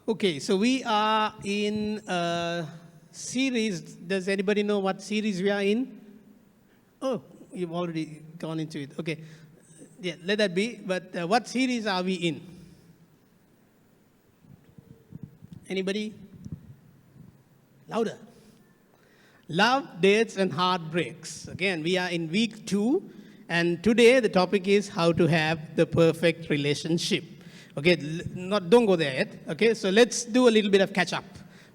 Okay, so we are in a series. Does anybody know what series we are in? Oh, you've already gone into it. Okay, yeah, let that be. But what series are we in? Anybody? Louder. Love, Dates and Heartbreaks. Again, we are in week 2, and today the topic is how to have the perfect relationship. Okay, don't go there yet. Okay, so let's do a little bit of catch up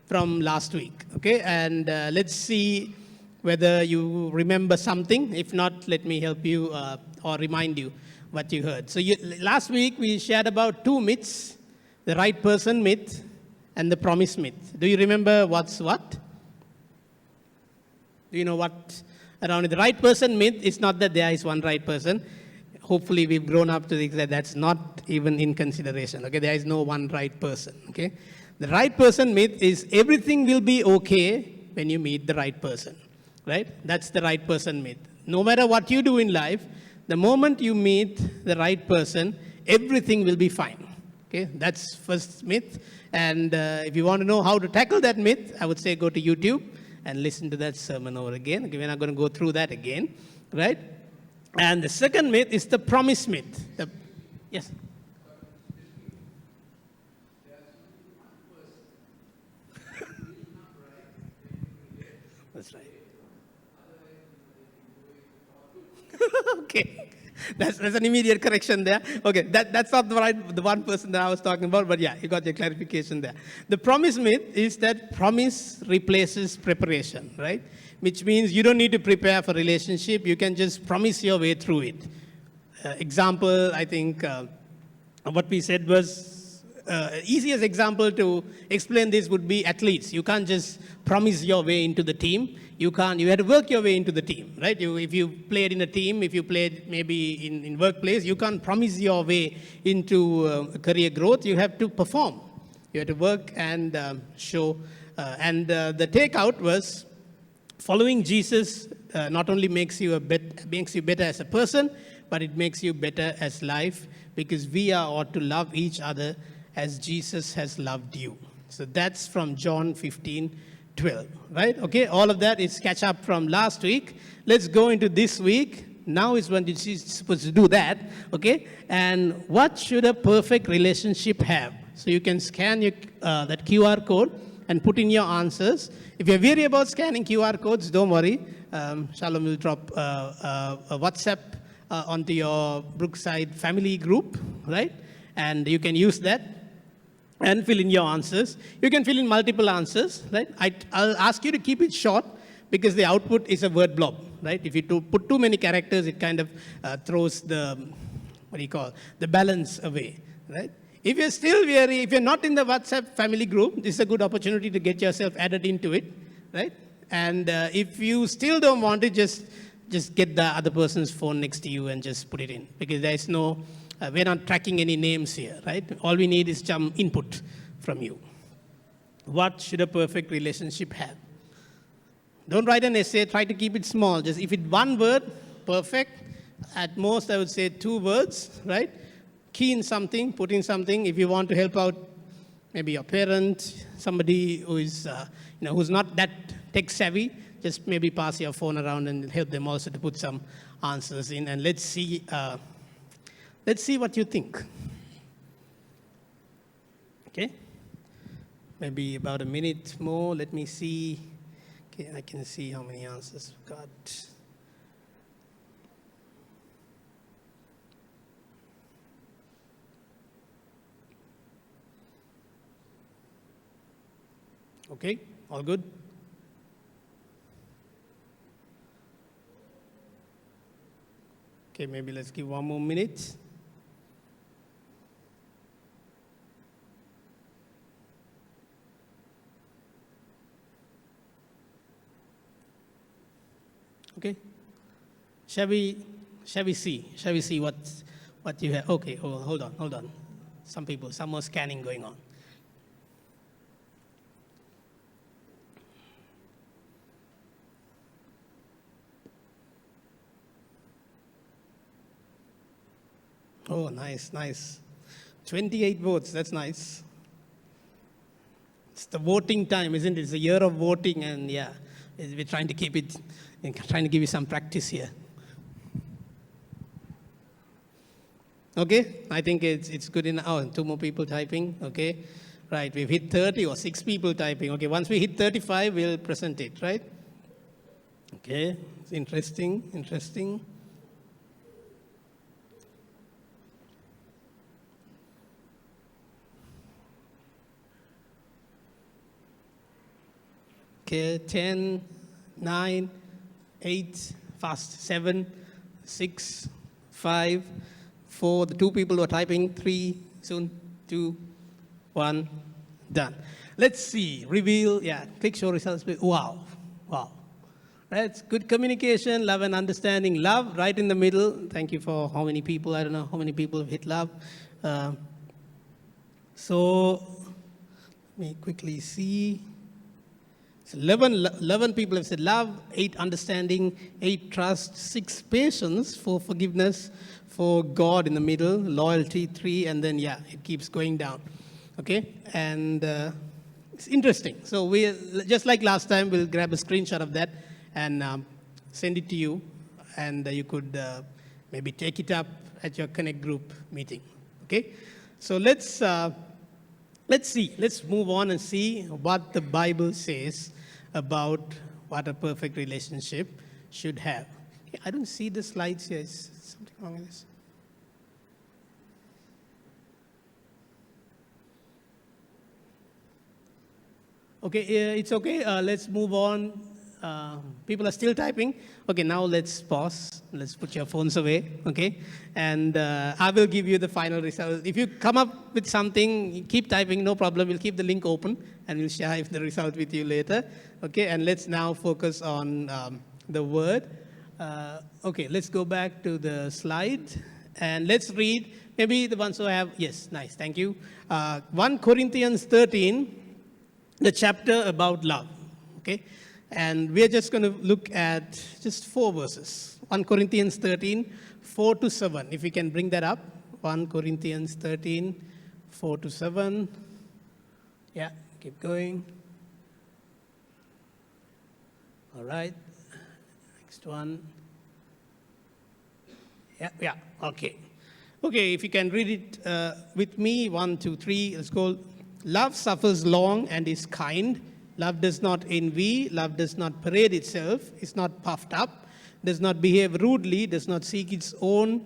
from last week. Okay, and let's see whether you remember something. If not, let me help you or remind you what you heard. So last week we shared about 2 myths: the right person myth and the promise myth. Do you remember what's what? Do you know what around it? The right person myth is not that there is one right person. Hopefully we've grown up to think that that's not even in consideration. Okay, there is no one right person. Okay, the right person myth is everything will be okay when you meet the right person. Right? That's the right person myth. No matter what you do in life, the moment you meet the right person, everything will be fine. Okay, that's first myth. And if you want to know how to tackle that myth, I would say go to YouTube and listen to that sermon over again. Okay, we're not going to go through that again, right? And the second myth is the promise myth. Yes? That's right. Okay. That's an immediate correction there. Okay, that's not the one person that I was talking about, but yeah, you got your clarification there. The promise myth is that promise replaces preparation, right? Which means you don't need to prepare for relationship. You can just promise your way through it. Example, I think what we said was easiest example to explain this would be athletes. You can't just promise your way into the team. You have to work your way into the team, right? If you played in a team, if you played maybe in workplace, you can't promise your way into career growth. You have to perform. You have to work and show. And the takeout was following Jesus not only makes you better as a person, but it makes you better as life, because we ought to love each other as Jesus has loved you. So that's from John 15:12, right? Okay, all of that is catch up from last week. Let's go into this week. Now is when she's supposed to do that, okay? And what should a perfect relationship have? So you can scan that QR code and put in your answers. If you're weary about scanning QR codes, don't worry. Shalom will drop a WhatsApp onto your Brookside family group, right? And you can use that and fill in your answers. You can fill in multiple answers, right? I'll ask you to keep it short because the output is a word blob, right? If you put too many characters, it kind of throws the balance away, right? If you're still weary, if you're not in the WhatsApp family group, this is a good opportunity to get yourself added into it, right? And if you still don't want it, just get the other person's phone next to you and just put it in, because there is no, we're not tracking any names here, right? All we need is some input from you. What should a perfect relationship have? Don't write an essay, try to keep it small. Just if it's one word, perfect. At most, I would say 2 words, right? Key in something, put in something. If you want to help out maybe your parent, somebody who is, who's not that tech savvy, just maybe pass your phone around and help them also to put some answers in. And let's see what you think. Okay? Maybe about a minute more. Let me see. Okay, I can see how many answers we've got. Okay, all good? Okay, maybe let's give 1 more minute. Okay. Shall we see what you have? Okay, hold on. Some more scanning going on. Oh, nice. 28 votes, that's nice. the voting time, isn't it? It's a year of voting, and yeah, we're trying to keep it, trying to give you some practice here. Okay, I think it's good enough. Oh, 2 more people typing. Okay, right. We've hit 30 or 6 people typing. Okay, once we hit 35, we'll present it, right? Okay, it's interesting. Okay, 10, 9, 8, fast, 7, 6, 5, 4, the 2 people who are typing, 3, soon, 2, 1, done. Let's see, reveal, yeah, click show results. Wow. That's good communication, love and understanding. Love, right in the middle. Thank you for how many people, I don't know how many people have hit love. So, let me quickly see. 11 people have said love, 8 understanding, 8 trust, 6 patience, 4 forgiveness, 4 God in the middle, loyalty 3, and then yeah, it keeps going down. Okay, and it's interesting. So we, just like last time, we'll grab a screenshot of that and send it to you, and you could maybe take it up at your Connect group meeting. Okay, so let's see. Let's move on and see what the Bible says about what a perfect relationship should have. Okay, I don't see the slides here. Is something wrong with this? Okay, it's okay. Let's move on. People are still typing. Okay, now let's pause. Let's put your phones away. Okay, and I will give you the final result. If you come up with something, keep typing. No problem. We'll keep the link open and we'll share the result with you later. Okay, and let's now focus on the word. Okay, let's go back to the slide and let's read. Maybe the ones who have, yes, nice, thank you. 1 Corinthians 13, the chapter about love. Okay. And we're just going to look at just 4 verses. 1 Corinthians 13, 4 to 7. If we can bring that up. 1 Corinthians 13, 4 to 7. Yeah, keep going. All right. Next one. Yeah, okay. Okay, if you can read it with me. 1, 2, 3. Let's go. Love suffers long and is kind. Love does not envy, love does not parade itself, is not puffed up, does not behave rudely, does not seek its own,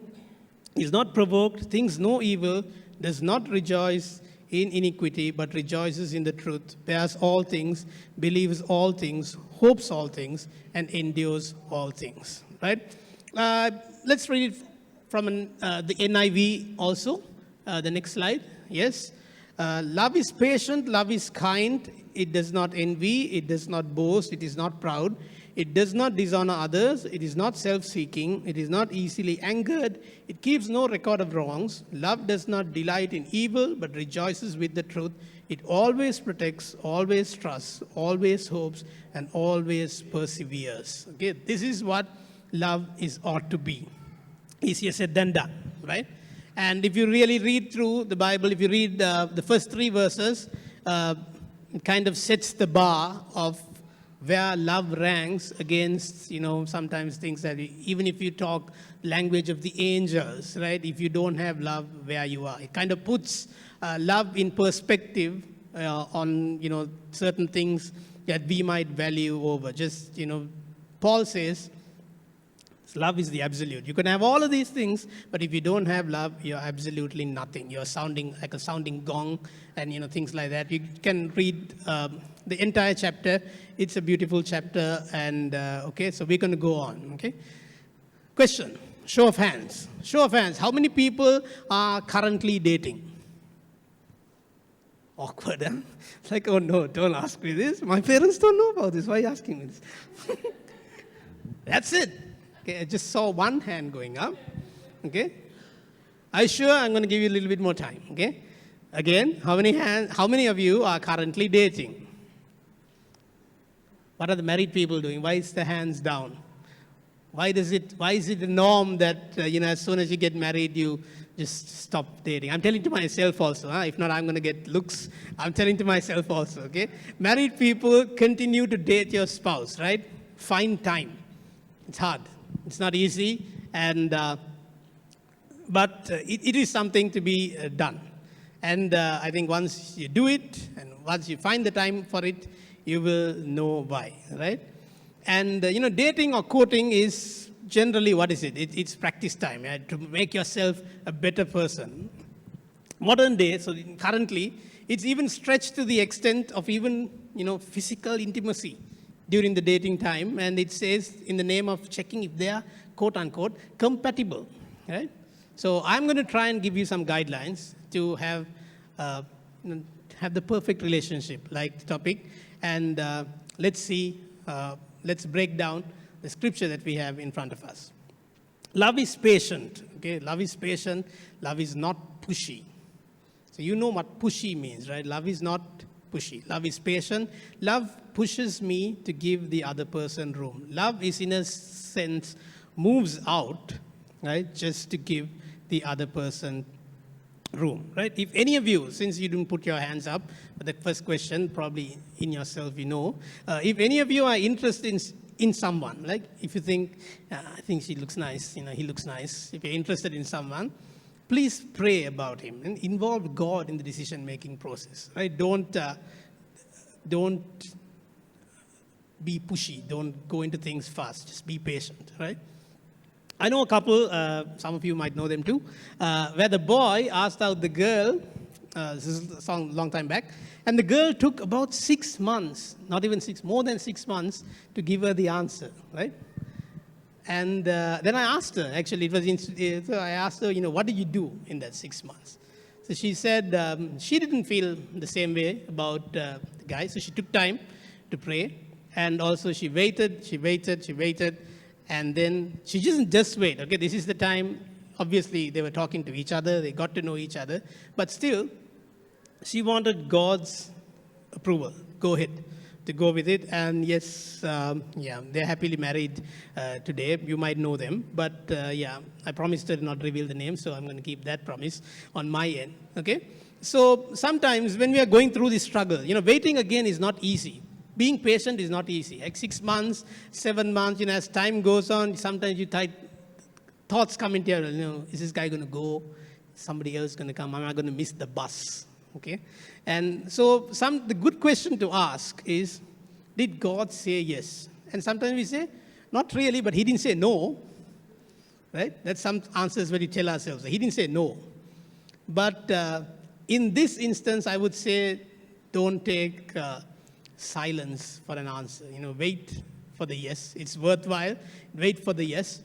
is not provoked, thinks no evil, does not rejoice in iniquity, but rejoices in the truth, bears all things, believes all things, hopes all things, and endures all things. Right? Let's read it from the NIV also. The next slide. Yes. Love is patient, love is kind. It does not envy, it does not boast, it is not proud, it does not dishonor others, it is not self-seeking, it is not easily angered, it keeps no record of wrongs. Love does not delight in evil, but rejoices with the truth. It always protects, always trusts, always hopes, and always perseveres. Okay, this is what love ought to be. Easier said than done, right? And if you really read through the Bible, if you read the first 3 verses, it kind of sets the bar of where love ranks against, sometimes things that even if you talk language of the angels, right? If you don't have love, where you are. It kind of puts love in perspective on, certain things that we might value over. Just, Paul says, love is the absolute. You can have all of these things, but if you don't have love, you're absolutely nothing. You're sounding like a sounding gong and, things like that. You can read the entire chapter. It's a beautiful chapter. And, okay, so we're going to go on, okay? Question, show of hands. Show of hands. How many people are currently dating? Awkward, huh? It's like, oh, no, don't ask me this. My parents don't know about this. Why are you asking me this? That's it. Okay, I just saw one hand going up. Okay, are you sure? I'm going to give you a little bit more time. Okay, again, how many of you are currently dating? What are the married people doing? Why is the hands down? Why is it the norm that as soon as you get married, you just stop dating. I'm telling to myself also. If not, I'm going to get looks. I'm telling to myself also, okay? Married people, continue to date your spouse, right? Find time. It's hard. It's not easy. But it is something to be done. And I think once you do it, and once you find the time for it, you will know why, right? And, dating or courting is generally, what is it? It's practice time, to make yourself a better person. Modern day, so currently, it's even stretched to the extent of even, physical intimacy during the dating time. And it says in the name of checking if they are, quote unquote, compatible, right? So I'm going to try and give you some guidelines to have the perfect relationship, like the topic. And let's see, let's break down the scripture that we have in front of us. Love is patient, okay? Love is patient. Love is not pushy. So you know what pushy means, right? Love is not pushy. Love is patient. Love pushes me to give the other person room. Love is, in a sense, moves out, right, just to give the other person room, right? If any of you, since you didn't put your hands up, but the first question, probably in yourself, if any of you are interested in someone, like if you think, I think she looks nice, he looks nice, if you're interested in someone, please pray about him and involve God in the decision-making process, right? Don't be pushy. Don't go into things fast. Just be patient, right? I know a couple, some of you might know them too, where the boy asked out the girl, this is a long time back, and the girl took about 6 months, not even 6, more than 6 months to give her the answer, right? And then I asked her, actually, so I asked her, what did you do in that 6 months? So she said she didn't feel the same way about the guy, so she took time to pray, and also she waited, and then she didn't just wait. Okay, this is the time, obviously they were talking to each other, they got to know each other, but still, she wanted God's approval, go ahead, to go with it. And yes, they're happily married today. You might know them, but I promised her to not reveal the name, so I'm going to keep that promise on my end, okay? So sometimes when we are going through this struggle, waiting again is not easy. Being patient is not easy. Like 6 months, 7 months, as time goes on, sometimes thoughts come into your, is this guy going to go? Is somebody else going to come? Am I going to miss the bus? Okay? And so the good question to ask is, did God say yes? And sometimes we say, not really, but he didn't say no. Right? That's some answers where we tell ourselves. He didn't say no. But in this instance, I would say, don't take silence for an answer. Wait for the yes. It's worthwhile. Wait for the yes.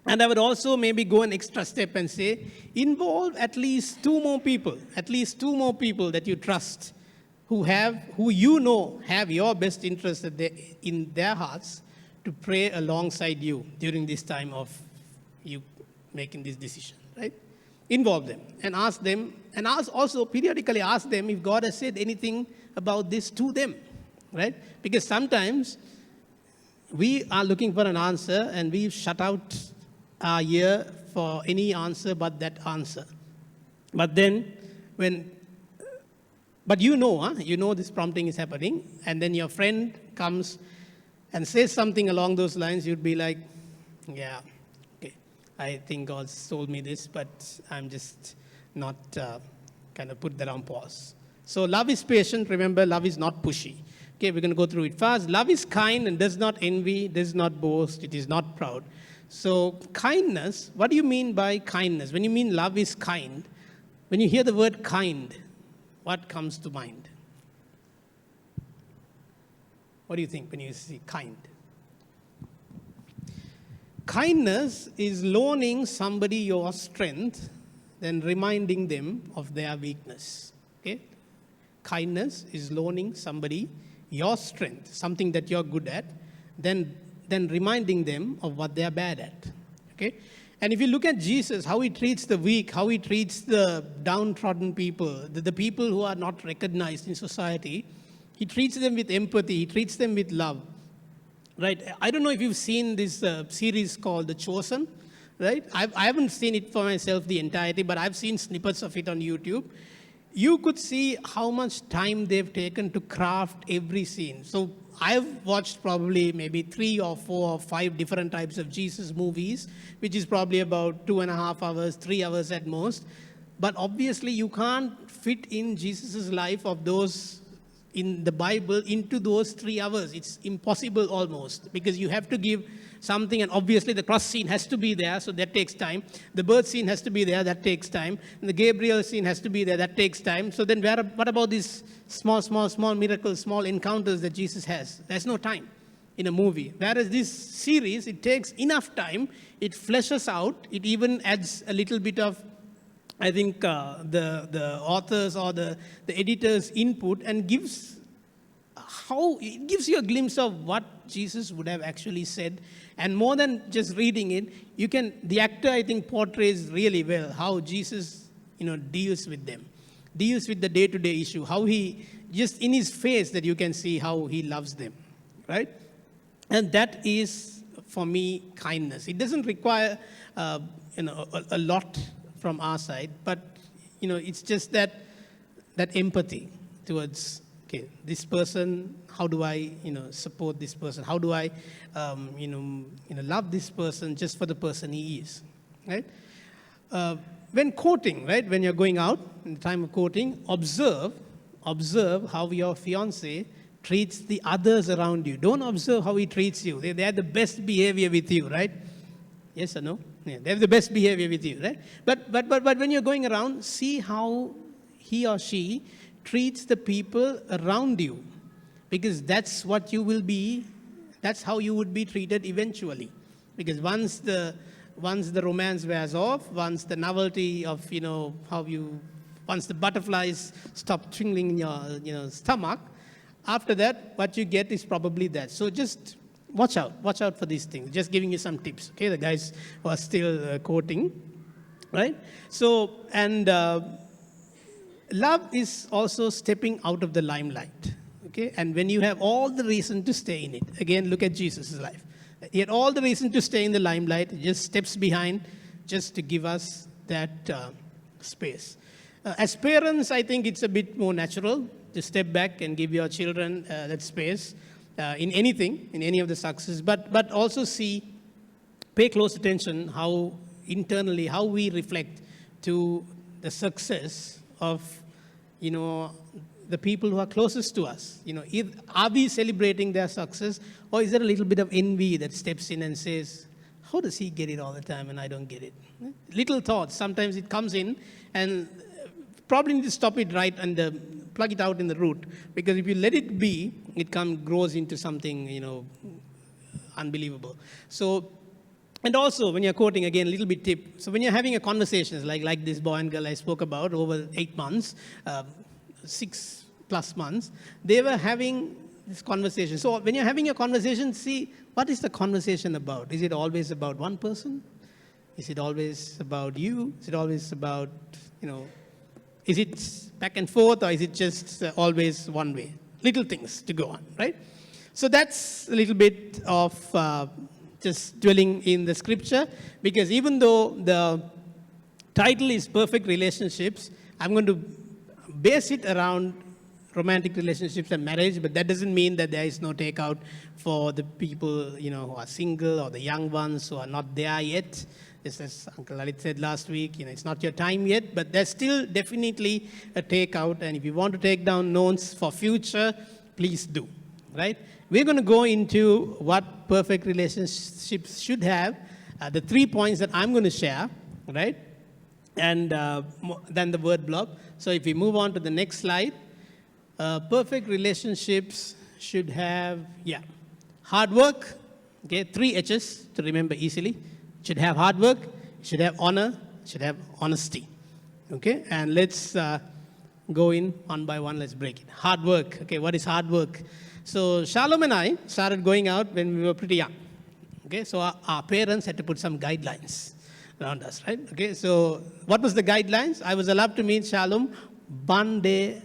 And I would also maybe go an extra step and say, involve at least two more people that you trust, who have your best interest in their hearts, to pray alongside you during this time of you making this decision, right? Involve them and ask them, and periodically ask them if God has said anything about this to them, right? Because sometimes we are looking for an answer and we shut out our ear for any answer but that answer. But then you know this prompting is happening, and then your friend comes and says something along those lines, you'd be like, yeah, okay, I think God's told me this, but I'm just not kind of put that on pause. So love is patient. Remember, love is not pushy. Okay, we're going to go through it fast. Love is kind and does not envy, does not boast, it is not proud. So kindness, what do you mean by kindness? When you mean love is kind, when you hear the word kind, what comes to mind? What do you think when you see kind? Kindness is loaning somebody your strength, then reminding them of their weakness. Okay? Kindness is loaning somebody your strength, something that you're good at, then reminding them of what they're bad at. Okay? And if you look at Jesus, how he treats the weak, how he treats the downtrodden people, the people who are not recognized in society, he treats them with empathy, he treats them with love. Right? I don't know if you've seen this series called The Chosen. right? I haven't seen it for myself, the entirety, but I've seen snippets of it on YouTube. You could see how much time they've taken to craft every scene. So I've watched probably maybe 3 or 4 or 5 different types of Jesus movies, which is probably about 2.5 hours, 3 hours at most. But obviously you can't fit in Jesus' life of those in the Bible into those 3 hours. It's impossible almost, because you have to give something, and obviously the cross scene has to be there, so that takes time. The birth scene has to be there, that takes time. And the Gabriel scene has to be there, that takes time. So then what about these small miracles, small encounters that Jesus has? There's no time in a movie. Whereas this series, it takes enough time, it fleshes out, it even adds a little bit of, I think, the authors or the editor's input, and it gives you a glimpse of what Jesus would have actually said. And more than just reading it, the actor, I think, portrays really well how Jesus, deals with them, deals with the day-to-day issue, how he, just in his face that you can see how he loves them, right? And that is, for me, kindness. It doesn't require, a lot from our side, but, it's just that empathy towards, okay, this person, how do I, support this person? How do I, love this person just for the person he is, right? When courting, right, when you're going out, in the time of courting, observe how your fiancé treats the others around you. Don't observe how he treats you. They have the best behavior with you, right? Yes or no? Yeah, they have the best behavior with you, right? But when you're going around, see how he or she treats the people around you, because that's what you will be, that's how you would be treated eventually. Because once the romance wears off, once the novelty of, once the butterflies stop twinkling in your stomach, after that, what you get is probably that. So just watch out for these things. Just giving you some tips, okay? The guys who are still courting, right? So, and love is also stepping out of the limelight, okay? And when you have all the reason to stay in it, again, look at Jesus' life. He had all the reason to stay in the limelight, he just steps behind just to give us that space. As parents, I think it's a bit more natural to step back and give your children that space in anything, in any of the success, but also pay close attention how internally, how we reflect to the success of, the people who are closest to us. Are we celebrating their success, or is there a little bit of envy that steps in and says, how does he get it all the time and I don't get it? Little thoughts, sometimes it comes in, and probably need to stop it right and plug it out in the root, because if you let it be, it grows into something, unbelievable. So, and also when you're quoting, again, a little bit tip. So when you're having a conversation, like this boy and girl I spoke about over 8 months, 6+ months, they were having this conversation. So when you're having a conversation, see, what is the conversation about? Is it always about one person? Is it always about you? Is it always about, is it back and forth, or is it just always one way? Little things to go on, right? So that's a little bit of just dwelling in the scripture, because even though the title is Perfect Relationships, I'm going to base it around romantic relationships and marriage, but that doesn't mean that there is no takeout for the people, who are single, or the young ones who are not there yet. Just as Uncle Lalit said last week, it's not your time yet, but there's still definitely a takeout. And if you want to take down notes for future, please do, right? We're going to go into what perfect relationships should have, the 3 points that I'm going to share, right? And then the word block. So if we move on to the next slide, perfect relationships should have, hard work, okay, 3 H's to remember easily. It should have hard work, it should have honor, it should have honesty, okay? And let's go in one by one, let's break it. Hard work, okay, what is hard work? So Shalom and I started going out when we were pretty young, okay? So our parents had to put some guidelines around us, right? Okay, so what was the guidelines? I was allowed to meet Shalom one day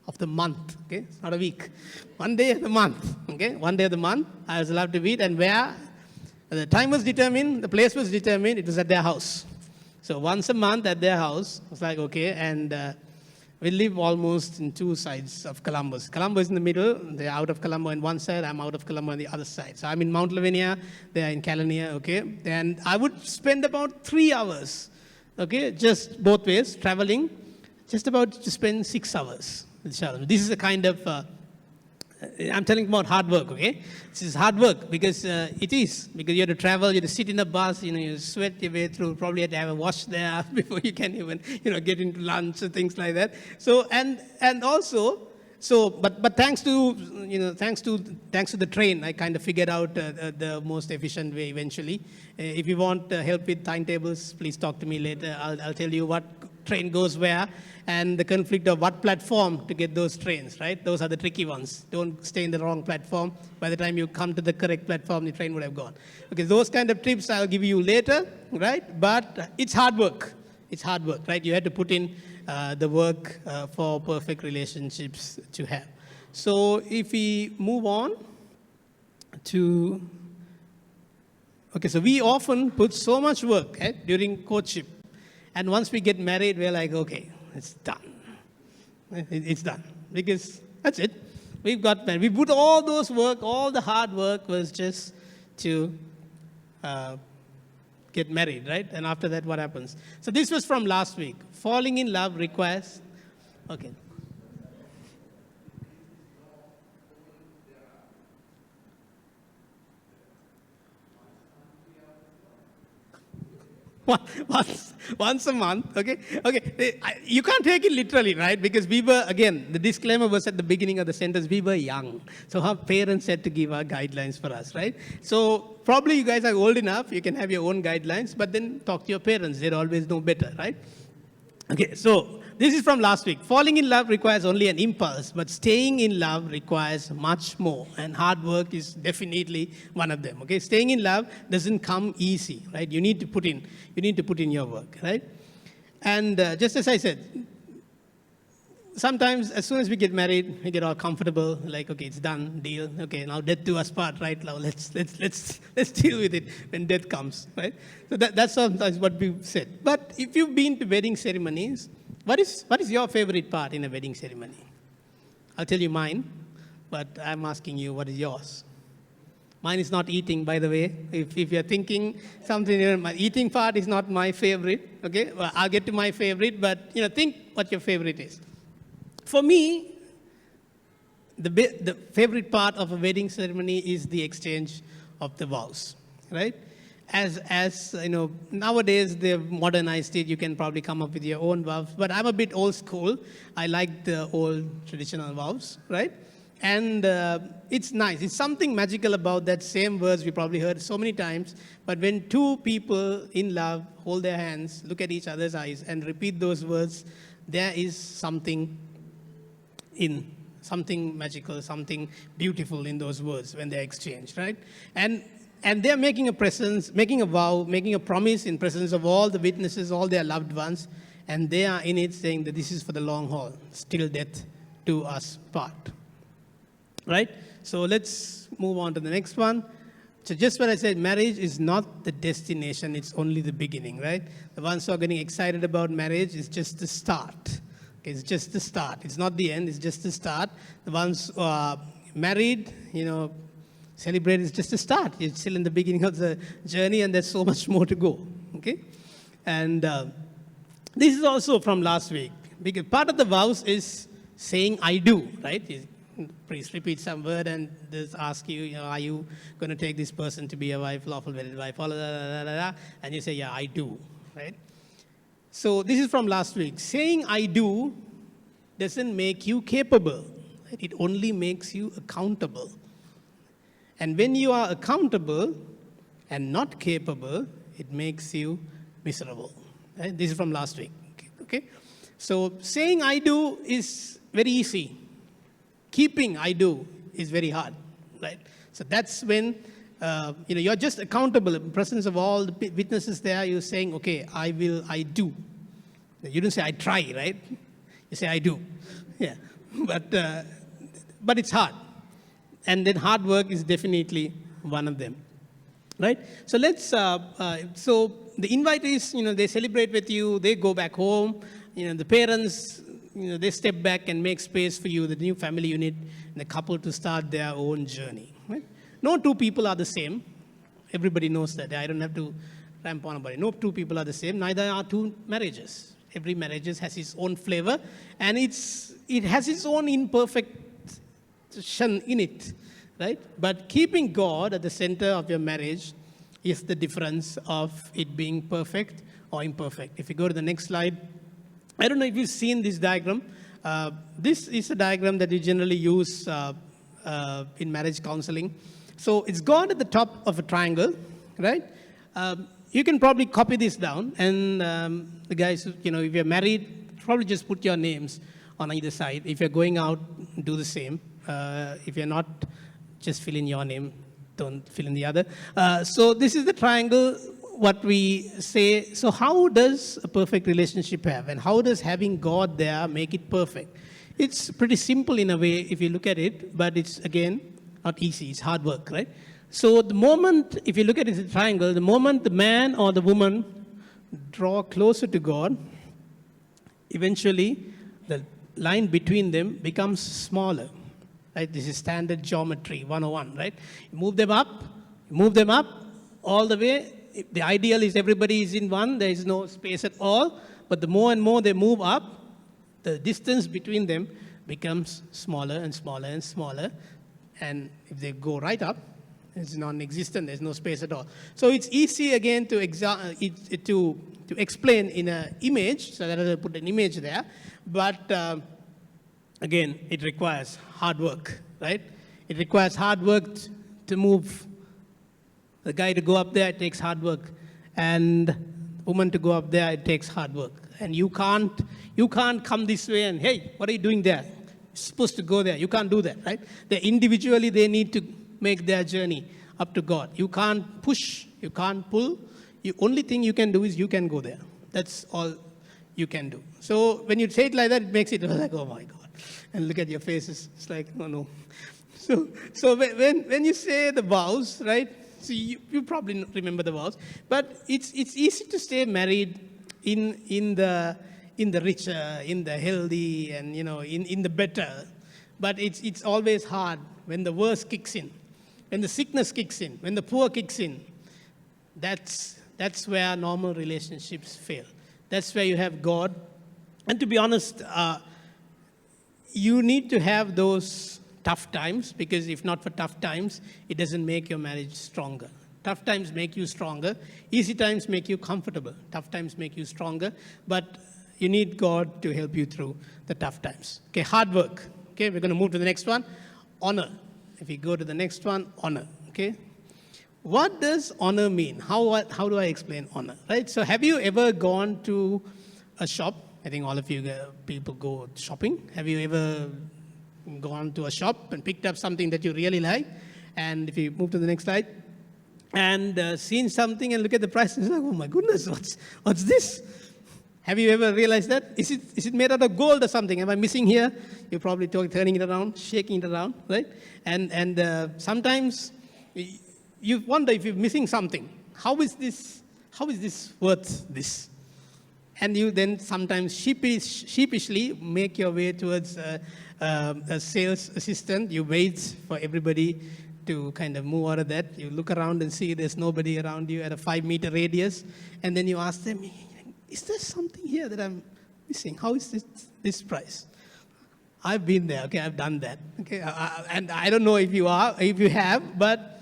of the month, okay? It's not a week. One day of the month, okay? One day of the month, I was allowed to meet, and where? The time was determined, the place was determined, it was at their house. So once a month at their house, I was like, okay, and we live almost in two sides of Columbus. Columbus is in the middle, they're out of Colombo on one side, I'm out of Colombo on the other side. So I'm in Mount Lavinia, they're in Caledonia, okay? And I would spend about 3 hours, okay, just both ways, traveling, just about to spend 6 hours with Sharon. This is a kind of, I'm telling about hard work, okay? This is hard work because it is. Because you have to travel, you have to sit in a bus, you sweat your way through, probably have to have a wash there before you can even, get into lunch and things like that. So, and also, but thanks to the train, I kind of figured out the most efficient way eventually. If you want help with timetables, please talk to me later. I'll tell you what train goes where and the conflict of what platform to get those trains, right? Those are the tricky ones. Don't stay in the wrong platform. By the time you come to the correct platform, the train would have gone. Okay, those kind of tips I'll give you later, right? But it's hard work. It's hard work, right? You have to put in the work for perfect relationships to have. So if we move on to, okay, so we often put so much work during courtship. And once we get married, we're like, okay, it's done. It's done. Because that's it. We've got married. We put all those work, all the hard work was just to get married, right? And after that, what happens? So this was from last week. Falling in love requires, okay. Once a month, okay? Okay, you can't take it literally, right? Because we were, again, the disclaimer was at the beginning of the sentence, we were young. So our parents had to give our guidelines for us, right? So probably you guys are old enough, you can have your own guidelines, but then talk to your parents, they'll always know better, right? Okay, so this is from last week. Falling in love requires only an impulse, but staying in love requires much more. And hard work is definitely one of them. Okay, staying in love doesn't come easy, right? You need to put in your work, right? And just as I said, sometimes as soon as we get married, we get all comfortable, like, okay, it's done, deal. Okay, now death do us part, right? Now let's deal with it when death comes, right? So that's sometimes what we've said. But if you've been to wedding ceremonies, what is your favorite part in a wedding ceremony? I'll tell you mine, but I'm asking you, what is yours? Mine is not eating, by the way. If you're thinking something, my eating part is not my favorite, okay? Well, I'll get to my favorite, but think what your favorite is. For me, the favorite part of a wedding ceremony is the exchange of the vows, right? As nowadays they've modernized it. You can probably come up with your own vows, but I'm a bit old school. I like the old traditional vows, right? And it's nice. It's something magical about that same words we probably heard so many times. But when two people in love hold their hands, look at each other's eyes, and repeat those words, there is something magical, something beautiful in those words when they're exchanged, right? And they're making a vow, making a promise in presence of all the witnesses, all their loved ones, and they are in it saying that this is for the long haul, till death do us part, right? So let's move on to the next one. So just what I said, marriage is not the destination, it's only the beginning, right? The ones who are getting excited about marriage is just the start. It's just the start. It's not the end. It's just the start. The ones who are married, celebrate is just the start. It's still in the beginning of the journey, and there's so much more to go. Okay, and this is also from last week. Because part of the vows is saying "I do," right? Priest repeat some word and just ask you, are you going to take this person to be a wife, lawful wedded wife, and you say, yeah, I do, right? So this is from last week. Saying I do doesn't make you capable. Right? It only makes you accountable. And when you are accountable and not capable, it makes you miserable. Right? This is from last week. Okay? So saying I do is very easy. Keeping I do is very hard. Right? So that's when you're just accountable in presence of all the witnesses there. You're saying, okay, I do. You don't say I try, right? You say I do. Yeah, but it's hard. And then hard work is definitely one of them. right? So so the invitees, they celebrate with you, they go back home, the parents, they step back and make space for you, the new family unit, and the couple to start their own journey, right? No two people are the same. Everybody knows that. I don't have to ramp on about it. No two people are the same. Neither are two marriages. Every marriage has its own flavor, and it has its own imperfection in it, right? But keeping God at the center of your marriage is the difference of it being perfect or imperfect. If you go to the next slide, I don't know if you've seen this diagram. This is a diagram that we generally use in marriage counseling. So it's God at the top of a triangle, right? You can probably copy this down, and the guys, if you're married, probably just put your names on either side. If you're going out, do the same. If you're not, just fill in your name. Don't fill in the other. So this is the triangle, what we say. So how does a perfect relationship have? And how does having God there make it perfect? It's pretty simple in a way if you look at it, but it's, again, not easy. It's hard work, right? So the moment, if you look at it as a triangle, the moment the man or the woman draw closer to God, eventually the line between them becomes smaller. Right? This is standard geometry 101, right? You move them up all the way. The ideal is everybody is in one, there is no space at all. But the more and more they move up, the distance between them becomes smaller and smaller and smaller. And if they go right up, it's non-existent, there's no space at all. So it's easy again to explain in an image, so that I put an image there. But again, it requires hard work, right? It requires hard work to move. The guy to go up there, it takes hard work. And the woman to go up there, it takes hard work. And you can't come this way and, hey, what are you doing there? You're supposed to go there. You can't do that, right? Individually, they need to make their journey up to God. You can't push, you can't pull. The only thing you can do is you can go there. That's all you can do. So when you say it like that, it makes it like, oh my God. And look at your faces. It's like, no. So when you say the vows, right? So you probably remember the vows. But it's easy to stay married in the richer, in the healthy, and in the better. But it's always hard when the worst kicks in, when the sickness kicks in, when the poor kicks in. That's where normal relationships fail. That's where you have God. And to be honest, you need to have those tough times, because if not for tough times, it doesn't make your marriage stronger. Tough times make you stronger. Easy times make you comfortable. Tough times make you stronger. But you need God to help you through the tough times. Okay, hard work. Okay, we're going to move to the next one. Honor. If you go to the next one, honor. Okay. What does honor mean? How do I explain honor? Right. So have you ever gone to a shop? I think all of you people go shopping. Have you ever gone to a shop and picked up something that you really like? And if you move to the next slide, and seen something and look at the price and say, oh my goodness, what's this? Have you ever realized that? Is it made out of gold or something? Am I missing here? You're probably turning it around, shaking it around, right? And sometimes you wonder if you're missing something. How is this worth this? And you then sometimes sheepishly make your way towards a sales assistant. You wait for everybody to kind of move out of that. You look around and see there's nobody around you at a 5-meter radius. And then you ask them, is there something here that I'm missing? How is this price? I've been there, okay, I've done that. Okay, and I don't know if you have, but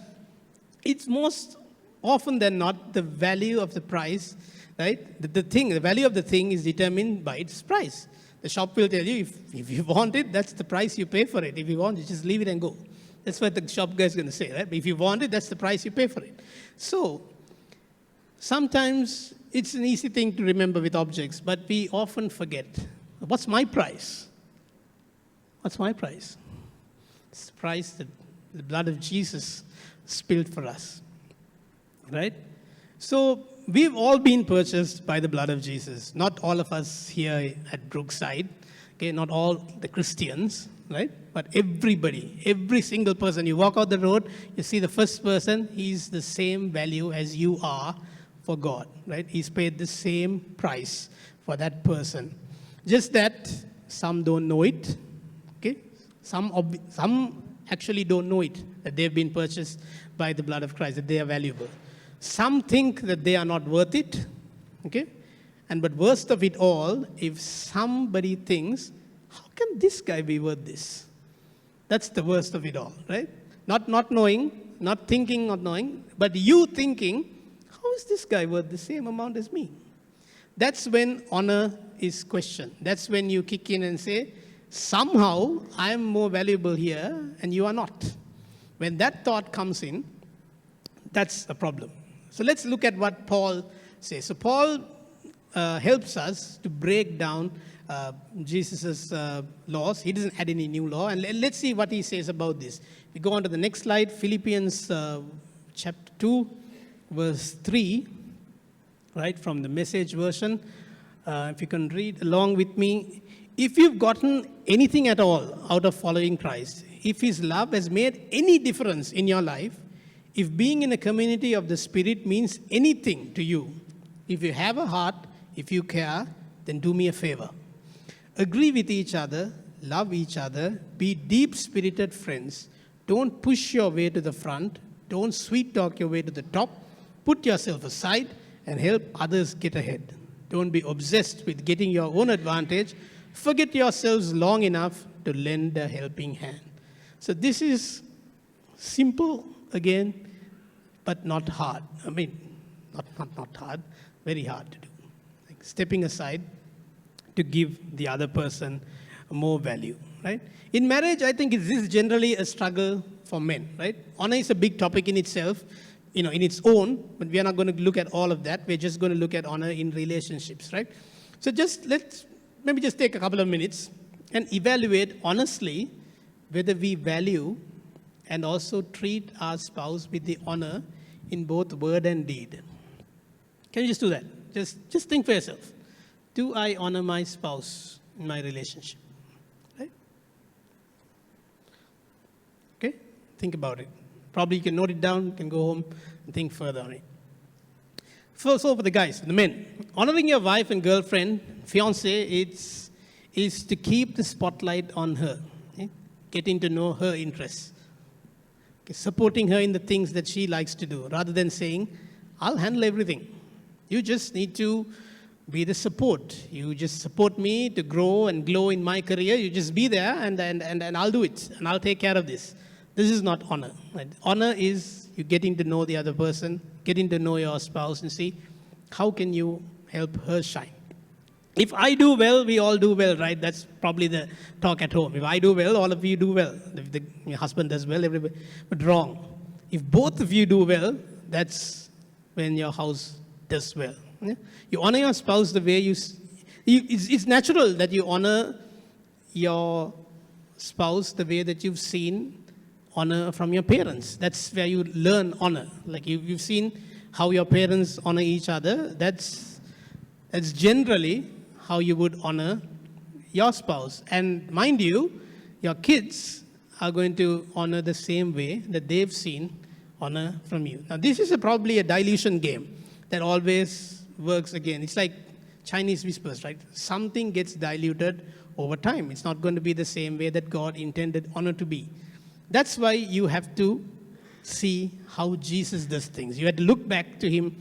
it's most often than not the value of the price, right? The value of the thing is determined by its price. The shop will tell you, if you want it, that's the price you pay for it. If you want it, just leave it and go. That's what the shop guy is going to say, right? But if you want it, that's the price you pay for it. So sometimes it's an easy thing to remember with objects, but we often forget. What's my price? What's my price? It's the price that the blood of Jesus spilled for us, right? So we've all been purchased by the blood of Jesus. Not all of us here at Brookside, okay, not all the Christians, right? But everybody, every single person, you walk out the road, you see the first person, he's the same value as you are for God, right? He's paid the same price for that person. Just that some don't know it, okay? Some actually don't know it, that they've been purchased by the blood of Christ, that they are valuable. Some think that they are not worth it, okay? And but worst of it all, if somebody thinks, how can this guy be worth this? That's the worst of it all, right? Not knowing, not thinking, not knowing, but you thinking, how is this guy worth the same amount as me? That's when honor is questioned. That's when you kick in and say, somehow I am more valuable here and you are not. When that thought comes in, that's a problem. So let's look at what Paul says. So Paul helps us to break down Jesus' laws. He doesn't add any new law. And let's see what he says about this. We go on to the next slide, Philippians chapter 2, verse 3, right, from the Message version. If you can read along with me. If you've gotten anything at all out of following Christ, if his love has made any difference in your life, if being in a community of the Spirit means anything to you, if you have a heart, if you care, then do me a favor. Agree with each other, love each other, be deep-spirited friends. Don't push your way to the front. Don't sweet-talk your way to the top. Put yourself aside and help others get ahead. Don't be obsessed with getting your own advantage. Forget yourselves long enough to lend a helping hand. So this is simple again, but not hard. I mean, not hard, very hard to do. Like stepping aside to give the other person more value, right? In marriage, I think this is generally a struggle for men, right? Honor is a big topic in itself, in its own, but we are not going to look at all of that. We're just going to look at honor in relationships, right? So let's maybe just take a couple of minutes and evaluate honestly whether we value and also treat our spouse with the honor in both word and deed. Can you just do that? Just think for yourself. Do I honor my spouse in my relationship? Right? Okay? Think about it. Probably you can note it down, you can go home and think further on it. So for the guys, the men, honoring your wife and girlfriend, fiancé, is to keep the spotlight on her. Okay? Getting to know her interests. Okay? Supporting her in the things that she likes to do, rather than saying, I'll handle everything. You just need to be the support. You just support me to grow and glow in my career. You just be there and I'll do it. And I'll take care of this. This is not honor. Right? Honor is you getting to know the other person, getting to know your spouse and see how can you help her shine. If I do well, we all do well, right? That's probably the talk at home. If I do well, all of you do well. If your husband does well, everybody. But wrong. If both of you do well, that's when your house does well. Yeah? You honor your spouse the way it's natural that you honor your spouse the way that you've seen honor from your parents. That's where you learn honor. Like you've seen how your parents honor each other. That's generally how you would honor your spouse. And mind you, your kids are going to honor the same way that they've seen honor from you. Now, this is probably a dilution game that always works again. It's like Chinese whispers, right? Something gets diluted over time. It's not going to be the same way that God intended honor to be. That's why you have to see how Jesus does things. You have to look back to him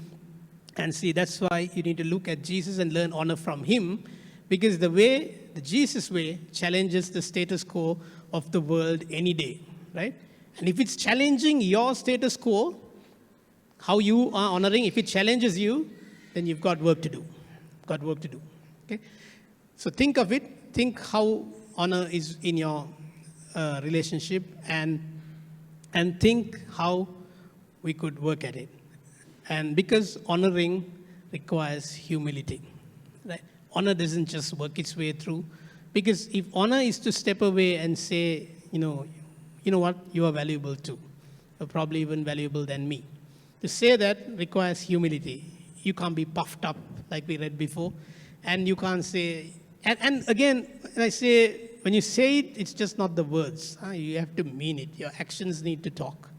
and see. That's why you need to look at Jesus and learn honor from him, because the Jesus way challenges the status quo of the world any day, right? And if it's challenging your status quo, how you are honoring, if it challenges you, then you've got work to do. Okay? So think of it. Think how honor is in your relationship and think how we could work at it. And because honoring requires humility. Right? Honor doesn't just work its way through. Because if honor is to step away and say, you know what, you are valuable too. You're probably even valuable than me. To say that requires humility. You can't be puffed up like we read before. And you can't say, and again, when I say when you say it, it's just not the words. You have to mean it. Your actions need to talk.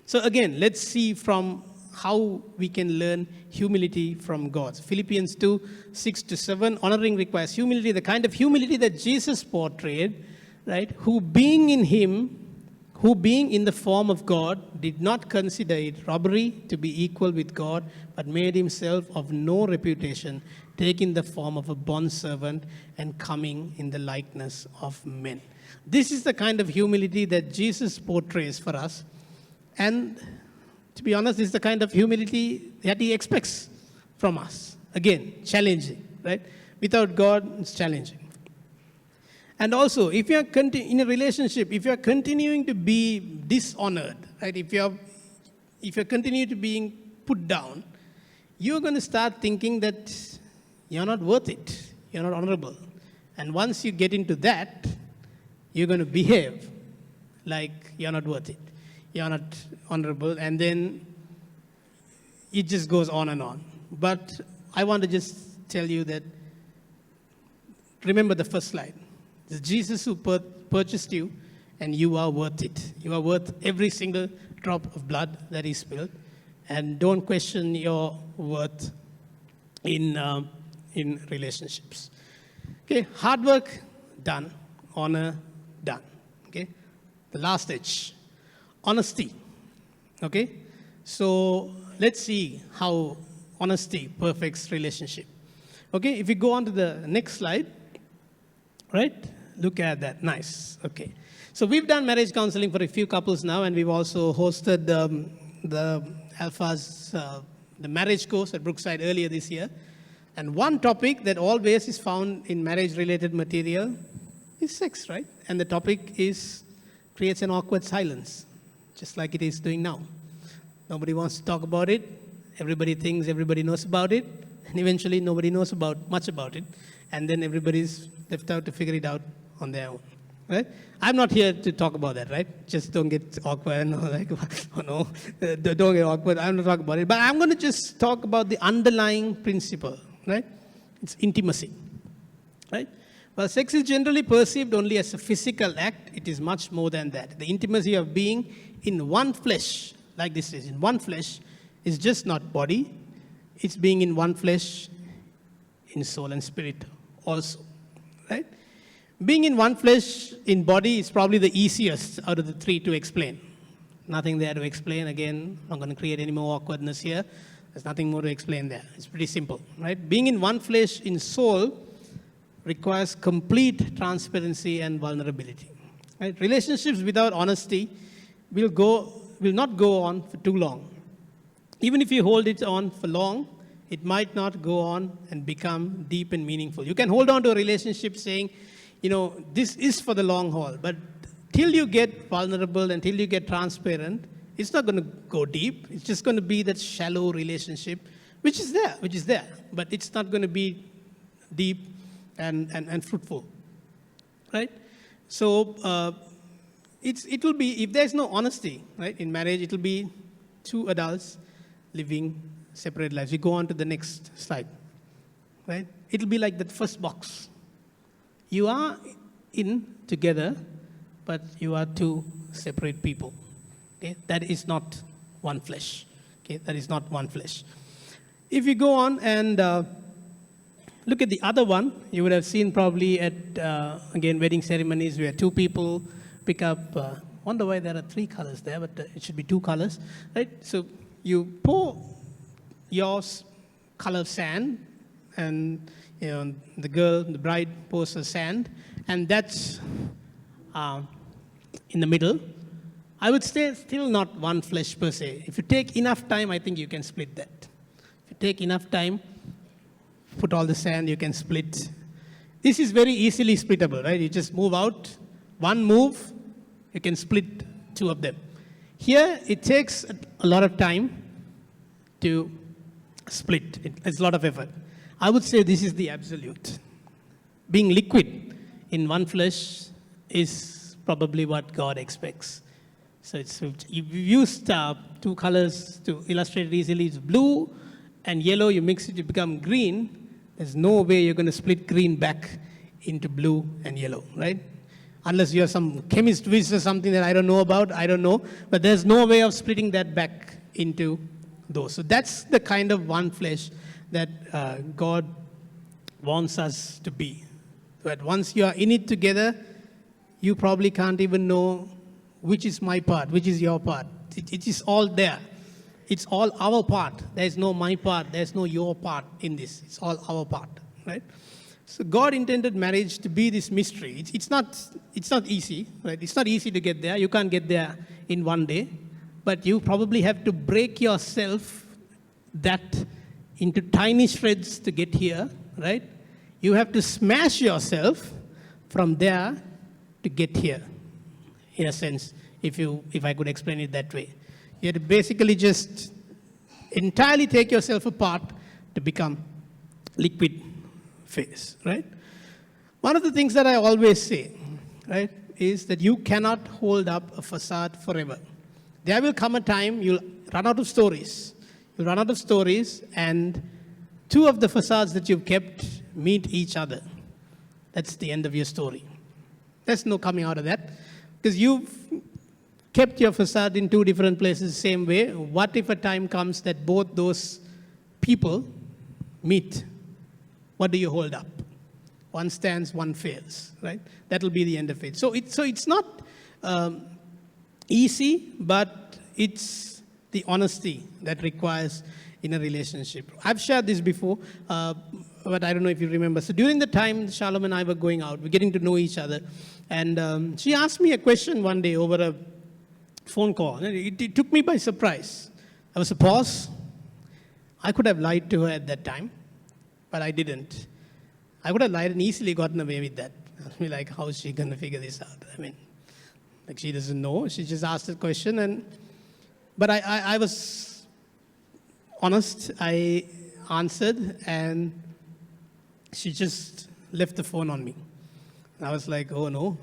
So again, let's see from how we can learn humility from God. Philippians 2, 6-7, honoring requires humility, the kind of humility that Jesus portrayed, right? Who being in the form of God, did not consider it robbery to be equal with God, but made himself of no reputation, taking the form of a bondservant and coming in the likeness of men. This is the kind of humility that Jesus portrays for us. And to be honest, this is the kind of humility that he expects from us. Again, challenging, right? Without God, it's challenging. And also, if you are in a relationship, if you are continuing to be dishonored, right? If you continue to being put down, you're going to start thinking that you're not worth it. You're not honorable. And once you get into that, you're going to behave like you're not worth it. You're not honorable. And then it just goes on and on. But I want to just tell you that, remember the first slide. It's Jesus who purchased you, and you are worth it. You are worth every single drop of blood that is spilled. And don't question your worth in relationships. Okay, hard work, done. Honor, done. Okay, the last stage, honesty. Okay, so let's see how honesty perfects relationship. Okay, if we go on to the next slide, right? Look at that. Nice. Okay. So we've done marriage counseling for a few couples now, and we've also hosted the Alpha's the marriage course at Brookside earlier this year. And one topic that always is found in marriage-related material is sex, right? And the topic creates an awkward silence, just like it is doing now. Nobody wants to talk about it. Everybody thinks everybody knows about it. And eventually nobody knows much about it. And then everybody's left out to figure it out on their own, right? I'm not here to talk about that, right? Just don't get awkward. No, like, oh no, don't get awkward. I'm not talking about it. But I'm going to just talk about the underlying principle, right? It's intimacy, right? Well, sex is generally perceived only as a physical act. It is much more than that. The intimacy of being in one flesh, like this is in one flesh, is just not body. It's being in one flesh in soul and spirit also, right? Being in one flesh in body is probably the easiest out of the three to explain. Nothing there to explain. Again, I'm not going to create any more awkwardness here. There's nothing more to explain there. It's pretty simple, right? Being in one flesh in soul requires complete transparency and vulnerability, right? Relationships without honesty will not go on for too long. Even if you hold it on for long, it might not go on and become deep and meaningful. You can hold on to a relationship saying, this is for the long haul. But till you get vulnerable and till you get transparent, it's not going to go deep. It's just going to be that shallow relationship, which is there. But it's not going to be deep and fruitful, right? So it will be, if there's no honesty, right, in marriage, it will be two adults living separate lives. We go on to the next slide, right? It'll be like that first box. You are in together, but you are two separate people. Okay? That is not one flesh. Okay? That is not one flesh. If you go on and look at the other one, you would have seen probably at, again, wedding ceremonies where two people pick up, wonder why there are three colors there, but it should be two colors, right? So you pour your color sand, and the bride pours her sand, and that's in the middle. I would say still not one flesh per se. If you take enough time, I think you can split that. If you take enough time, put all the sand, you can split. This is very easily splittable, right? You just move out, one move, you can split two of them. Here, it takes a lot of time to split. It's a lot of effort. I would say this is the absolute. Being liquid in one flesh is probably what God expects. So you've used two colors to illustrate it easily. It's blue and yellow. You mix it, you become green. There's no way you're going to split green back into blue and yellow, right? Unless you're some chemist whiz or something that I don't know about, I don't know. But there's no way of splitting that back into those. So that's the kind of one flesh that God wants us to be. But once you are in it together, you probably can't even know which is my part, which is your part. It is all there. It's all our part. There's no my part. There's no your part in this. It's all our part, right? So God intended marriage to be this mystery. It's not easy, right? It's not easy to get there. You can't get there in one day. But you probably have to break yourself that into tiny shreds to get here, right? You have to smash yourself from there to get here, in a sense, if I could explain it that way. You have to basically just entirely take yourself apart to become liquid phase, right? One of the things that I always say, right, is that you cannot hold up a facade forever. There will come a time you'll run out of stories. You'll run out of stories, and two of the facades that you've kept meet each other. That's the end of your story. There's no coming out of that, because you've kept your facade in two different places the same way. What if a time comes that both those people meet? What do you hold up? One stands, one fails, right? That'll be the end of it. So it's not easy, but it's the honesty that requires in a relationship. I've shared this before, but I don't know if you remember. So during the time Shalom and I were going out, we're getting to know each other, and she asked me a question one day over a phone call. And it took me by surprise. There was a pause. I could have lied to her at that time, but I didn't. I would have lied and easily gotten away with that. I'd be like, how is she going to figure this out? I mean, like, she doesn't know. She just asked a question. But I was honest. I answered, and she just left the phone on me. And I was like, oh no,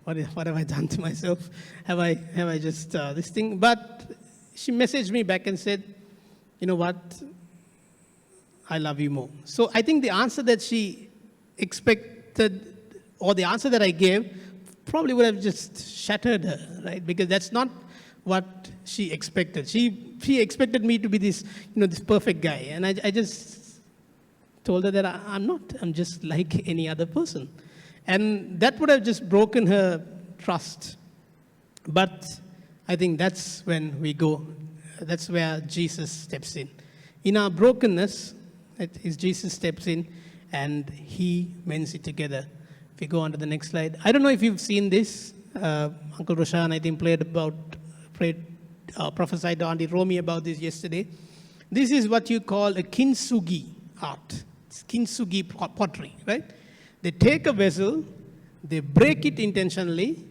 what have I done to myself? Have I just this thing? But she messaged me back and said, you know what? I love you more. So I think the answer that she expected, or the answer that I gave, probably would have just shattered her, right? Because that's not what she expected. She expected me to be this, this perfect guy. And I just told her that I'm not. I'm just like any other person. And that would have just broken her trust. But I think that's when we go. That's where Jesus steps in. In our brokenness, Jesus steps in and he mends it together. If we go on to the next slide. I don't know if you've seen this. Uncle Roshan, I think, prophesied to Auntie Romy about this yesterday. This is what you call a kintsugi art. It's kintsugi pottery, right? They take a vessel, they break it intentionally,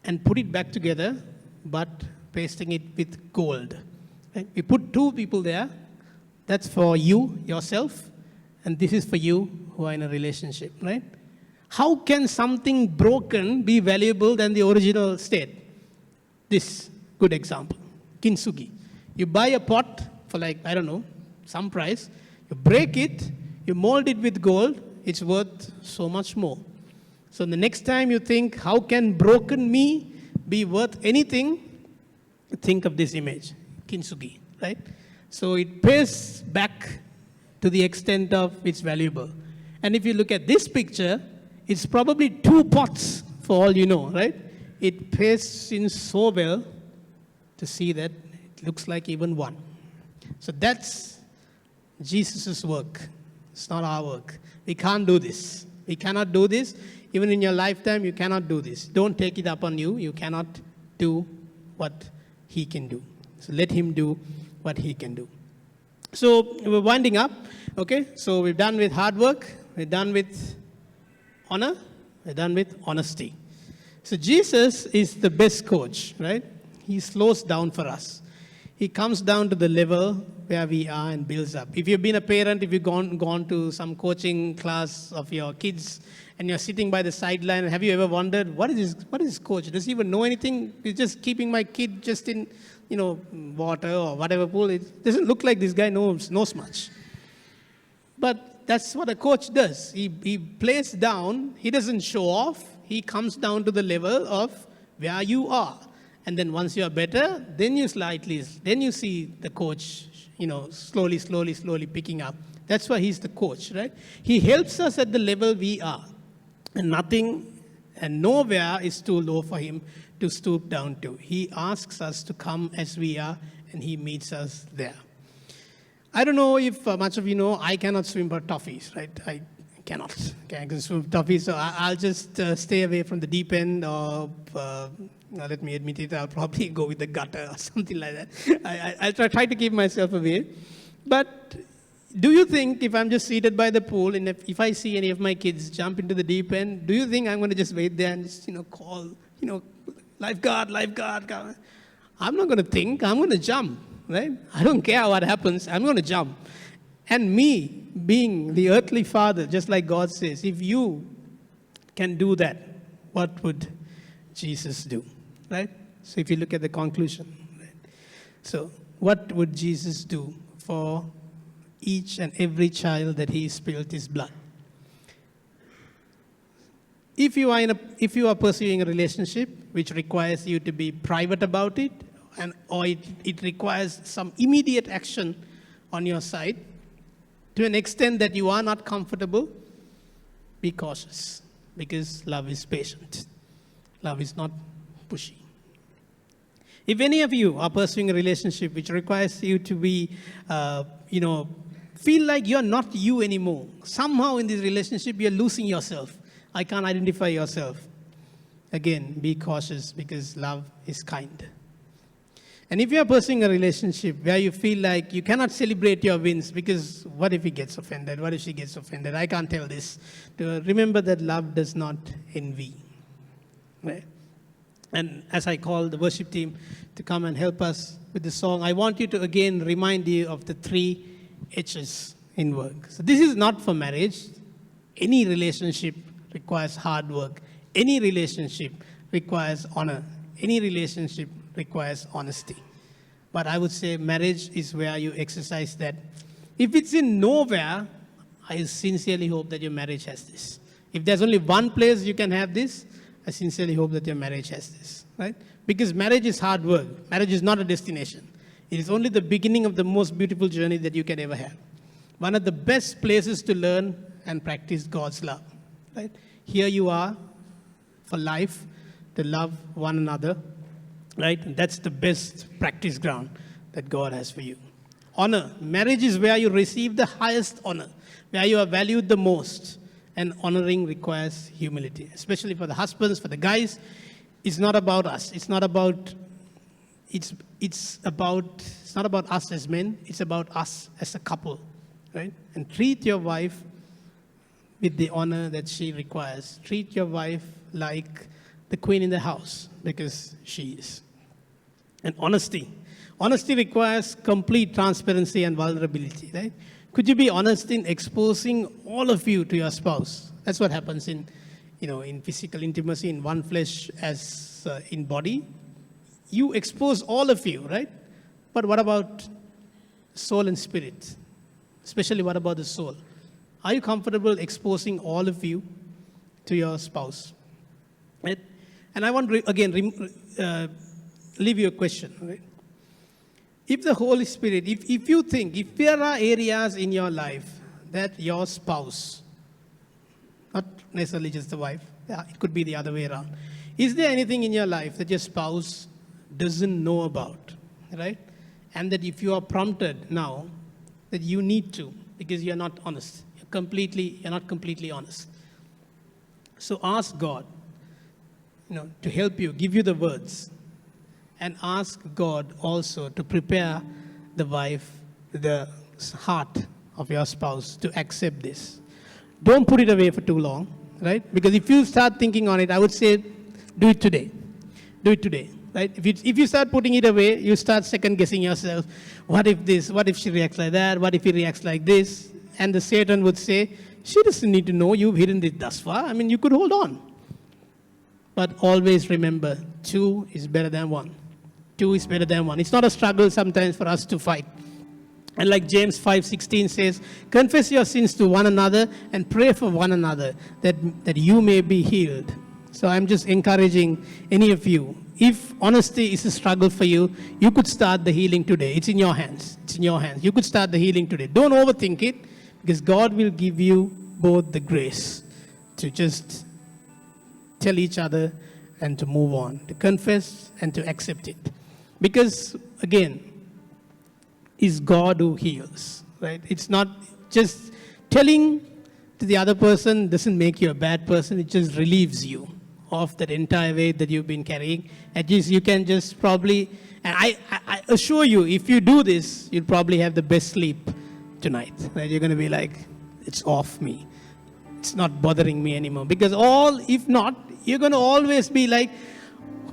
and put it back together, but pasting it with gold. Right? We put two people there. That's for you, yourself, and this is for you who are in a relationship, right? How can something broken be valuable than the original state? This good example, kintsugi. You buy a pot for some price. You break it, you mold it with gold, it's worth so much more. So the next time you think, how can broken me be worth anything? Think of this image, kintsugi, right? So it pays back to the extent of it's valuable. And if you look at this picture, it's probably two pots for all you know, right? It pays in so well to see that it looks like even one. So that's Jesus' work. It's not our work. We can't do this. We cannot do this. Even in your lifetime, you cannot do this. Don't take it up on you. You cannot do what he can do. So let him do what he can do. So we're winding up. Okay, so we're done with hard work. We're done with honor. We're done with honesty. So Jesus is the best coach, right? He slows down for us. He comes down to the level where we are and builds up. If you've been a parent, if you've gone to some coaching class of your kids and you're sitting by the sideline, have you ever wondered, what is coach? Does he even know anything? He's just keeping my kid just in, water or whatever pool. It doesn't look like this guy knows much. But that's what a coach does. He plays down, he doesn't show off, he comes down to the level of where you are. And then once you are better, then you see the coach, slowly picking up. That's why he's the coach, right? He helps us at the level we are. And nothing and nowhere is too low for him to stoop down to. He asks us to come as we are, and he meets us there. I don't know if much of you know, I cannot swim for toffees, right? I cannot. I can swim for toffees, so I'll just stay away from the deep end, or let me admit it, I'll probably go with the gutter or something like that. I'll try to keep myself away. But do you think if I'm just seated by the pool, and if I see any of my kids jump into the deep end, do you think I'm going to just wait there and just, call, lifeguard, come? I'm not going to think, I'm going to jump. Right? I don't care what happens, I'm going to jump. And me, being the earthly father, just like God says, if you can do that, what would Jesus do? Right? So if you look at the conclusion, right? So what would Jesus do for each and every child that he spilled his blood? If you are pursuing a relationship which requires you to be private about it, or it requires some immediate action on your side, to an extent that you are not comfortable, be cautious, because love is patient. Love is not pushy. If any of you are pursuing a relationship which requires you to be, feel like you're not you anymore, somehow in this relationship you're losing yourself, I can't identify yourself, again, be cautious, because love is kind. And if you are pursuing a relationship where you feel like you cannot celebrate your wins, because what if he gets offended? What if she gets offended? I can't tell this. To remember that love does not envy. Right? And as I call the worship team to come and help us with the song, I want you to again remind you of the 3 H's in work. So this is not for marriage. Any relationship requires hard work. Any relationship requires honor. Any relationship requires honesty. But I would say marriage is where you exercise that. If it's in nowhere, I sincerely hope that your marriage has this. If there's only one place you can have this, I sincerely hope that your marriage has this, right? Because marriage is hard work. Marriage is not a destination. It is only the beginning of the most beautiful journey that you can ever have. One of the best places to learn and practice God's love, right? Here you are for life, to love one another, right? And that's the best practice ground that God has for you. Honor. Marriage is where you receive the highest honor, where you are valued the most. And honoring requires humility, especially for the husbands, for the guys. It's not about us. It's not about us as men. It's about us as a couple, right? And treat your wife with the honor that she requires. Treat your wife like the queen in the house, because she is. And honesty. Honesty requires complete transparency and vulnerability, right? Could you be honest in exposing all of you to your spouse? That's what happens in physical intimacy, in one flesh as in body. You expose all of you, right? But what about soul and spirit? Especially what about the soul? Are you comfortable exposing all of you to your spouse? Right? And I want to, leave you a question. Right? If the Holy Spirit, if you think, if there are areas in your life that your spouse, not necessarily just the wife, it could be the other way around. Is there anything in your life that your spouse doesn't know about, right? And that if you are prompted now, that you need to, because you're not honest. You're not completely honest. So ask God, to help you, give you the words. And ask God also to prepare the wife, the heart of your spouse to accept this. Don't put it away for too long, right? Because if you start thinking on it, I would say, do it today. Do it today, right? If you start putting it away, you start second guessing yourself. What if this? What if she reacts like that? What if he reacts like this? And the Satan would say, she doesn't need to know you've hidden this thus far. I mean, you could hold on. But always remember, 2 is better than 1. 2 is better than 1. It's not a struggle sometimes for us to fight. And like James 5:16 says, confess your sins to one another and pray for one another that you may be healed. So I'm just encouraging any of you, if honesty is a struggle for you, you could start the healing today. It's in your hands. It's in your hands. You could start the healing today. Don't overthink it, because God will give you both the grace to just tell each other and to move on, to confess and to accept it. Because again, it's God who heals, right? It's not just telling to the other person doesn't make you a bad person. It just relieves you of that entire weight that you've been carrying. At least you can just probably, and I assure you, if you do this, you'll probably have the best sleep tonight. Right? You're going to be like, it's off me. It's not bothering me anymore. Because if not, you're going to always be like,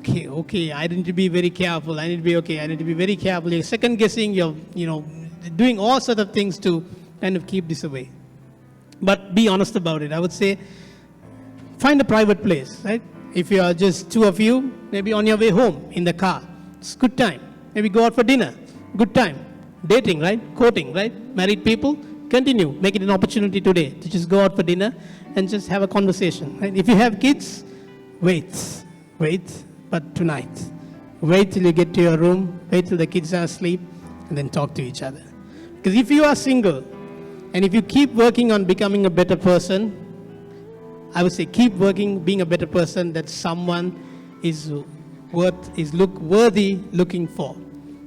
okay, I need to be very careful. I need to be very careful. You're second guessing, you're, doing all sort of things to kind of keep this away. But be honest about it. I would say, find a private place, right? If you are just two of you, maybe on your way home in the car, it's good time. Maybe go out for dinner, good time. Dating, right? Courting, right? Married people, continue. Make it an opportunity today to just go out for dinner and just have a conversation. Right? If you have kids, wait, but tonight. Wait till you get to your room, wait till the kids are asleep, and then talk to each other. Because if you are single, and if you keep working on becoming a better person, I would say keep working, being a better person that someone is worthy looking for.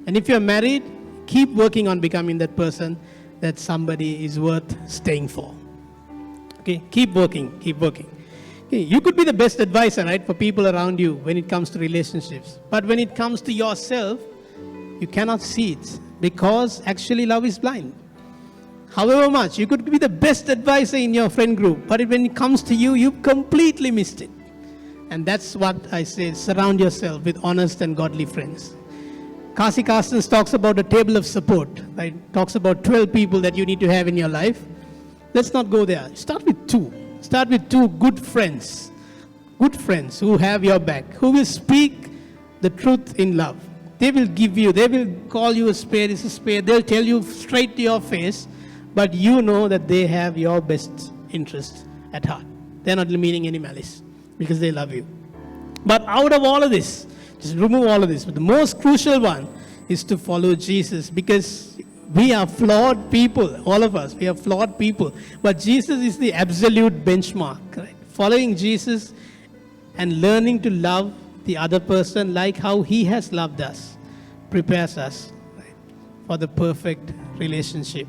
And if you're married, keep working on becoming that person that somebody is worth staying for. Okay, keep working. Okay, you could be the best advisor, right, for people around you when it comes to relationships. But when it comes to yourself, you cannot see it, because actually love is blind. However much, you could be the best advisor in your friend group, but when it comes to you, you've completely missed it. And that's what I say, surround yourself with honest and godly friends. Kasi Carstens talks about a table of support, right? Talks about 12 people that you need to have in your life. Let's not go there. Start with two. Start with two good friends who have your back, who will speak the truth in love. They will call you a spade is a spade. They'll tell you straight to your face, but you know that they have your best interest at heart. They're not meaning any malice, because they love you. But out of all of this, just remove all of this. But the most crucial one is to follow Jesus, because we are flawed people, all of us. We are flawed people. But Jesus is the absolute benchmark. Right? Following Jesus and learning to love the other person like how he has loved us prepares us, right, for the perfect relationship.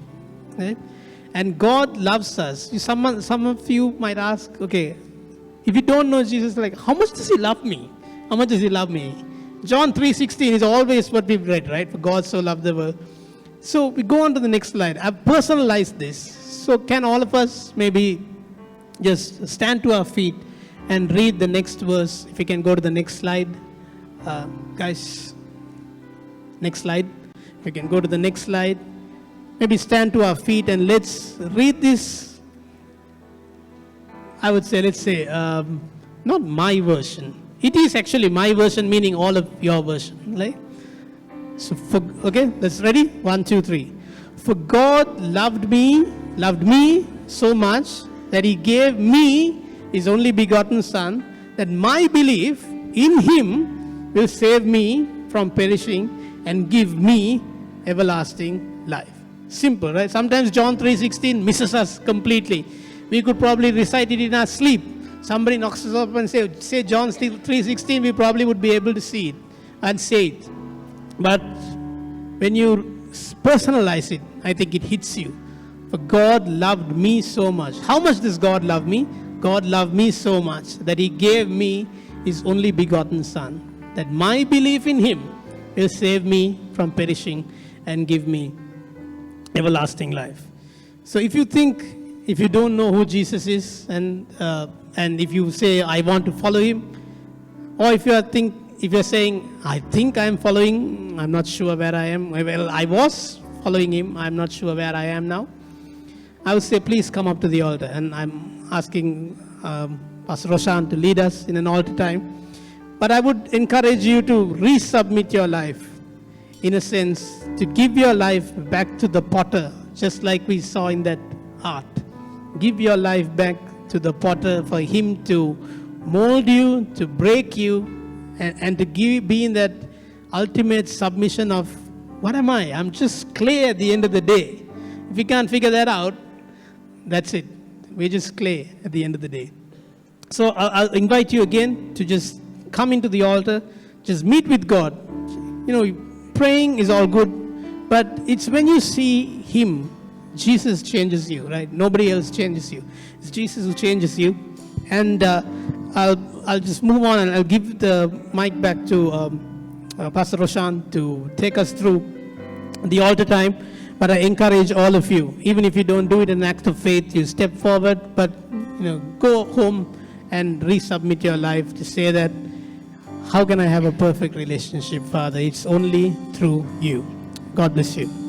Right? And God loves us. Some of you might ask, okay, if you don't know Jesus, like, how much does he love me? How much does he love me? John 3:16 is always what we've read, right? For God so loved the world. So we go on to the next slide. I've personalized this. So can all of us maybe just stand to our feet and read the next verse? If we can go to the next slide. Guys, next slide. If we can go to the next slide. Maybe stand to our feet and let's read this. I would say, let's say, not my version. It is actually my version, meaning all of your version, right? So, okay, let's ready? 1, 2, 3. For God loved me so much that he gave me his only begotten Son, that my belief in him will save me from perishing and give me everlasting life. Simple, right? Sometimes John 3:16 misses us completely. We could probably recite it in our sleep. Somebody knocks us up and say John 3:16, we probably would be able to see it and say it. But when you personalize it, I think it hits you. For God loved me so much. How much does God love me? God loved me so much that he gave me his only begotten Son, that my belief in him will save me from perishing and give me everlasting life. So if you don't know who Jesus is, and if you say, I want to follow him, or if you're saying, I think I'm following, I'm not sure where I am. Well, I was following him, I'm not sure where I am now. I would say, please come up to the altar. And I'm asking Pastor Roshan to lead us in an altar time. But I would encourage you to resubmit your life in a sense, to give your life back to the potter, just like we saw in that art. Give your life back to the potter for him to mold you, to break you, and to be in that ultimate submission of, what am I? I'm just clay at the end of the day. If you can't figure that out, that's it. We're just clay at the end of the day. So I'll invite you again to just come into the altar, just meet with God. You know, praying is all good, but it's when you see Him, Jesus changes you, right? Nobody else changes you. It's Jesus who changes you. And I'll just move on and I'll give the mic back to Pastor Roshan to take us through the altar time. But I encourage all of you, even if you don't do it in an act of faith, you step forward, but go home and resubmit your life to say that, how can I have a perfect relationship, Father? It's only through you. God bless you.